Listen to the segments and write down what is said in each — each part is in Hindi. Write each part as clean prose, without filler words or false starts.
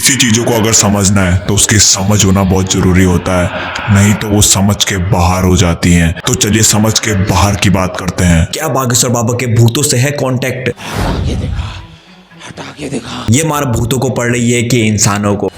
किसी चीज़ों को अगर समझना है तो उसकी समझ होना बहुत ज़रूरी होता है, नहीं तो वो समझ के बाहर हो जाती हैं। तो चलिए समझ के बाहर की बात करते हैं। क्या बागेश्वर बाबा के भूतों से है कांटेक्ट? हटा के दिखा। ये मार भूतों को पड़ रही है कि इंसानों को?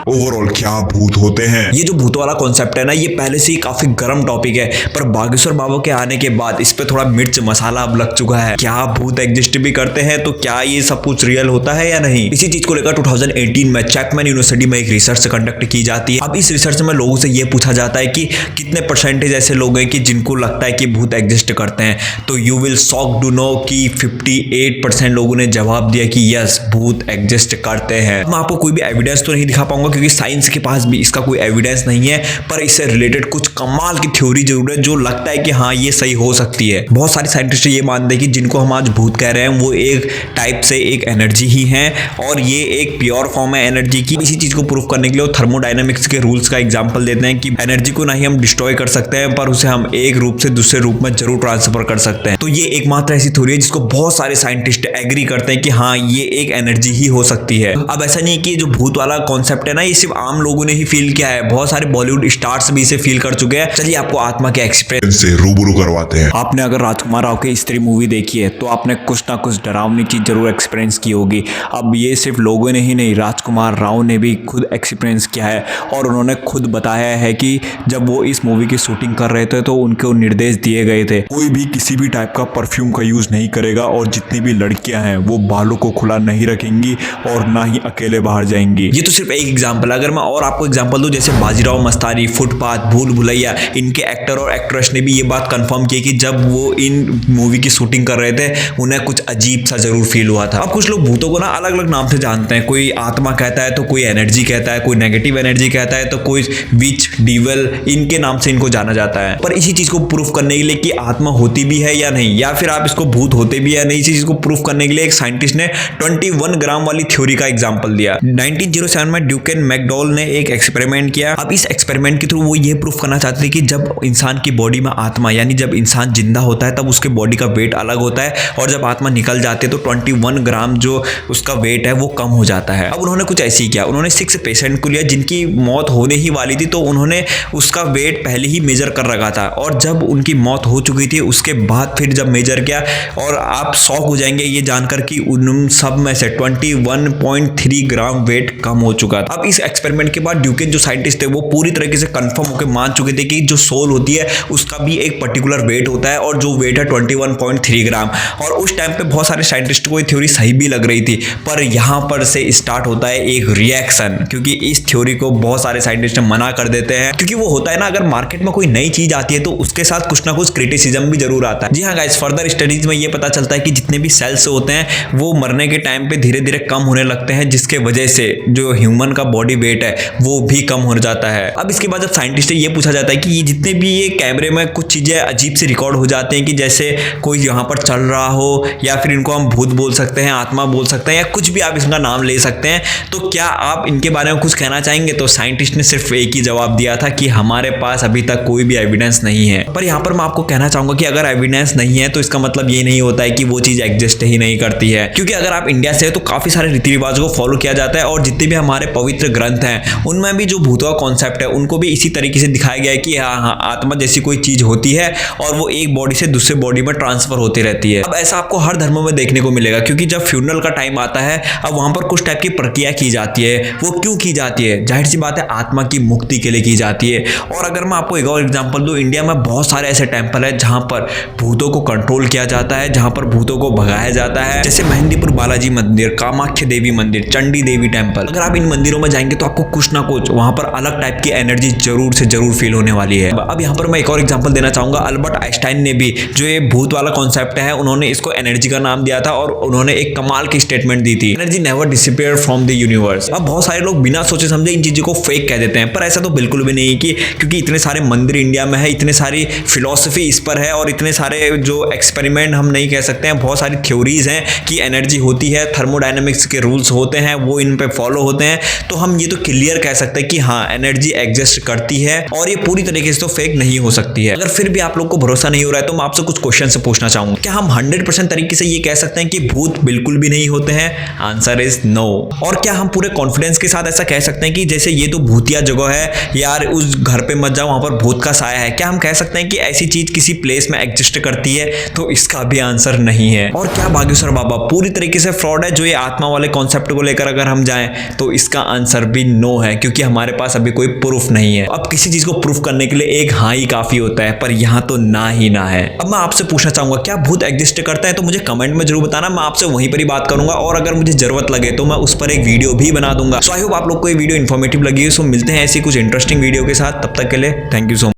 ओवरऑल क्या भूत होते हैं? ये जो भूतों वाला कॉन्सेप्ट है ना, ये पहले से ही काफी गर्म टॉपिक है, पर बागेश्वर बाबा के आने के बाद इस पे थोड़ा मिर्च मसाला अब लग चुका है। क्या भूत एग्जिस्ट भी करते हैं? तो क्या ये सब कुछ रियल होता है या नहीं? इसी चीज को लेकर 2018 में चैपमैन यूनिवर्सिटी में एक रिसर्च कंडक्ट की जाती है। अब इस रिसर्च में लोगों से ये पूछा जाता है कि कितने परसेंटेज ऐसे लोग हैं कि जिनको लगता है कि भूत एग्जिस्ट करते हैं। तो you will shock to know कि 58% लोगों ने जवाब दिया कि यस, भूत एग्जिस्ट करते हैं। मैं आपको कोई भी एविडेंस तो नहीं दिखा पाऊंगा क्योंकि साइंस के पास भी इसका कोई एविडेंस नहीं है, पर इससे रिलेटेड कुछ कमाल की थ्योरी जरूर है जो लगता है कि हाँ ये सही हो सकती है। बहुत सारे साइंटिस्ट ये मानते हैं कि जिनको हम आज भूत कह रहे हैं वो एक टाइप से एक एनर्जी ही है और ये एक प्योर फॉर्म है एनर्जी की। इसी चीज को प्रूव करने के लिए वो थर्मोडायनेमिक्स के रूल्स का एग्जांपल देते हैं कि एनर्जी को ना ही हम डिस्ट्रॉय कर सकते हैं पर उसे हम एक रूप से दूसरे रूप में जरूर ट्रांसफर कर सकते हैं। तो ये एकमात्र ऐसी थ्योरी है जिसको बहुत सारे साइंटिस्ट एग्री करते हैं कि हाँ ये एक एनर्जी ही हो सकती है। अब ऐसा नहीं कि जो भूत वाला कॉन्सेप्ट है ना ये सिर्फ आम लोगों ने ही फील किया है, बहुत सारे बॉलीवुड स्टार्स भी इसे फील कर चुके हैं। चलिए आपको आत्मा के एक्सपीरियंस से रूबरू करवाते हैं। आपने अगर राजकुमार राव की स्त्री मूवी देखी है तो आपने कुछ ना कुछ डरावनी चीज जरूर एक्सपीरियंस की होगी। अब ये सिर्फ लोगों ने ही नहीं, राजकुमार राव ने भी खुद एक्सपीरियंस किया है और उन्होंने खुद बताया है कि जब वो इस मूवी की शूटिंग कर रहे थे तो उनको निर्देश दिए गए थे कोई भी किसी भी टाइप का परफ्यूम का यूज नहीं करेगा और जितनी भी लड़कियां हैं वो बालों को खुला नहीं रखेंगी और ना ही अकेले बाहर जाएंगी। ये तो सिर्फ एक एग्जांपल है। अगर मैं और आपको एग्जांपल दूं, जैसे बाजीराव मस्तानी, फुटपाथ, भूल भुलैया, इनके एक्टर और एक्ट्रेस ने भी ये बात कंफर्म की कि जब वो इन मूवी की शूटिंग कर रहे थे उन्हें कुछ अजीब सा जरूर फील हुआ था। अब कुछ लोग भूतों को ना अलग अलग नाम से जानते हैं, कोई आत्मा कहता है तो कोई एनर्जी कहता है, कोई नेगेटिव एनर्जी कहता है तो कोई विच, डिविल, इनके नाम से इनको जाना जाता है। पर इसी चीज को प्रूफ करने के लिए कि आत्मा होती भी है या नहीं, या फिर आप इसको भूत होते भी या नहीं, इसी चीज को प्रूफ करने के लिए एक साइंटिस्ट ने 21 ग्राम वाली थ्योरी का एग्जांपल दिया। 1907 में ड्यूकेन मैकडॉल ने एक एक्सपेरिमेंट किया। अब इस एक्सपेरिमेंट के थ्रू वो ये प्रूफ करना चाहते थे कि जब इंसान की बॉडी में आत्मा, यानी जब इंसान जिंदा होता है तब उसके बॉडी का वेट अलग होता है और जब आत्मा निकल जाती है तो 21 ग्राम जो उसका वेट है वो कम हो जाता है। अब उन्होंने कुछ ऐसे ही किया, उन्होंने 6 पेशेंट को लिया जिनकी मौत होने ही वाली थी, तो उन्होंने उसका वेट पहले ही मेजर कर रखा था और जब उनकी मौत हो चुकी थी उसके बाद फिर जब मेजर किया, और आप शॉक हो जाएंगे ये जानकर कि उन सब में से 21.3 ग्राम वेट कम हो चुका था। अब इस एक्सपेरिमेंट के बाद ड्यूकेन जो साइंटिस्ट थे वो पूरी तरीके से कंफर्म होकर मान चुके थे कि जो सोल होती है उसका भी एक पर्टिकुलर वेट होता है और जो वेट है 21.3 ग्राम। और उस टाइम पे बहुत सारे साइंटिस्ट को ये थ्योरी सही भी लग रही थी, पर यहाँ पर से स्टार्ट होता है एक रिएक्शन, क्योंकि इस थ्योरी को बहुत सारे साइंटिस्ट मना कर देते हैं। क्योंकि वो होता है ना, अगर मार्केट में कोई नई चीज आती है तो उसके साथ कुछ ना कुछ क्रिटिसिज्म भी जरूर आता है। जी हाँ गाइस, फर्दर स्टडीज में ये पता चलता है कि जितने भी सेल्स होते हैं वो मरने के टाइम पे धीरे धीरे कम होने लगते हैं, जिसके वजह से जो ह्यूमन का बॉडी वेट है वो भी कम हो जाता है। अब इसके बाद जब साइंटिस्ट से ये पूछा जाता है कि ये जितने भी ये कैमरे में कुछ चीजें अजीब से रिकॉर्ड हो जाते हैं कि जैसे कोई यहाँ पर चल रहा हो, या फिर इनको हम भूत बोल सकते हैं, आत्मा बोल सकते हैं, या कुछ भी आप इसका नाम ले सकते हैं, तो क्या आप इनके बारे में कुछ कहना चाहेंगे? तो साइंटिस्ट ने सिर्फ एक ही जवाब दिया था कि हमारे पास अभी तक कोई भी एविडेंस नहीं है। पर यहाँ पर मैं आपको कहना चाहूंगा कि अगर एविडेंस नहीं है तो इसका मतलब ये नहीं होता है कि वो चीज एग्जिस्ट ही नहीं करती है। क्योंकि अगर आप इंडिया से है तो काफी सारे रीति रिवाजों को फॉलो किया जाता है और जितने भी हमारे पवित्र ग्रंथ हैं उनमें भी जो भूतों का कॉन्सेप्ट है उनको भी इसी तरीके से दिखाया गया है कि हाँ आत्मा जैसी कोई चीज होती है और वो एक बॉडी से दूसरे बॉडी में ट्रांसफर होती रहती है। अब ऐसा आपको हर धर्मों में देखने को मिलेगा, क्योंकि जब फ्यूनरल का टाइम आता है अब वहां पर कुछ टाइप की प्रक्रिया की जाती है। वो क्यों की जाती है? जाहिर सी बात है आत्मा की मुक्ति के लिए की जाती है। और अगर मैं आपको एक और एग्जांपल दूं, इंडिया में बहुत सारे ऐसे टेंपल है जहां पर भूतों को कंट्रोल किया जाता है, जहां पर भूतों को भगाया जाता है, जैसे मेहंदीपुर बालाजी मंदिर, कामाख्या देवी मंदिर, चंडी देवी टेंपल। अगर आप इन मंदिरों में जाएंगे तो आपको कुछ ना कुछ वहां पर अलग टाइप की एनर्जी जरूर से जरूर फील होने वाली है। अब यहाँ पर मैं एक और एग्जांपल देना चाहूंगा। अल्बर्ट आइंस्टाइन ने भी जो ये भूत वाला कॉन्सेप्ट है उन्होंने इसको एनर्जी का नाम दिया था और उन्होंने एक कमाल की स्टेटमेंट दी थी, energy never disappear from the universe. अब बहुत सारे लोग बिना सोचे समझे इन चीजों को फेक कह देते हैं, पर ऐसा तो बिल्कुल भी नहीं कि क्योंकि इतने सारे मंदिर इंडिया में है, इतने सारी फिलॉसफी इस पर है और इतने सारे जो एक्सपेरिमेंट हम नहीं कह सकते हैं, बहुत सारी थ्योरीज हैं कि एनर्जी होती है, थर्मोडायनेमिक्स के रूल्स होते हैं वो इन पे फॉलो होते हैं। तो हम हम ये तो क्लियर कह सकते हैं कि हाँ एनर्जी एग्जिस्ट करती है और ये पूरी तरीके से तो फेक नहीं हो सकती है। अगर फिर भी आप लोग को भरोसा नहीं हो रहा है तो मैं आपसे कुछ क्वेश्चन से पूछना चाहूंगा, क्या हम 100% तरीके से ये कह सकते हैं कि भूत बिल्कुल भी नहीं होते हैं? Answer is no. और क्या हम पूरे कॉन्फिडेंस के साथ ऐसा कह सकते हैं कि जैसे ये तो भूतिया जगह है यार, उस घर पे मत जाओ, वहां पर भूत का साया है? क्या हम कह सकते हैं कि ऐसी चीज किसी प्लेस में एग्जिस्ट करती है? तो इसका भी आंसर नहीं है। और क्या बागेश्वर बाबा पूरी तरीके से फ्रॉड है जो ये आत्मा वाले कॉन्सेप्ट को लेकर अगर हम जाएं? तो इसका आंसर भी नो है, क्योंकि हमारे पास अभी कोई प्रूफ नहीं है। अब किसी चीज को प्रूफ करने के लिए एक हाँ ही काफी होता है, पर यहाँ तो ना ही ना है। अब मैं आपसे पूछना चाहूंगा, क्या भूत एग्जिस्ट करता है? तो मुझे कमेंट में जरूर बताना, मैं आपसे वहीं पर ही बात करूंगा और अगर मुझे जरूरत लगे तो मैं उस पर एक वीडियो भी बना दूंगा। सो आई होप आप लोग को ये वीडियो इन्फॉर्मेटिव लगी है। सो मिलते हैं ऐसी कुछ इंटरेस्टिंग वीडियो के साथ, तब तक के लिए थैंक यू सो मच।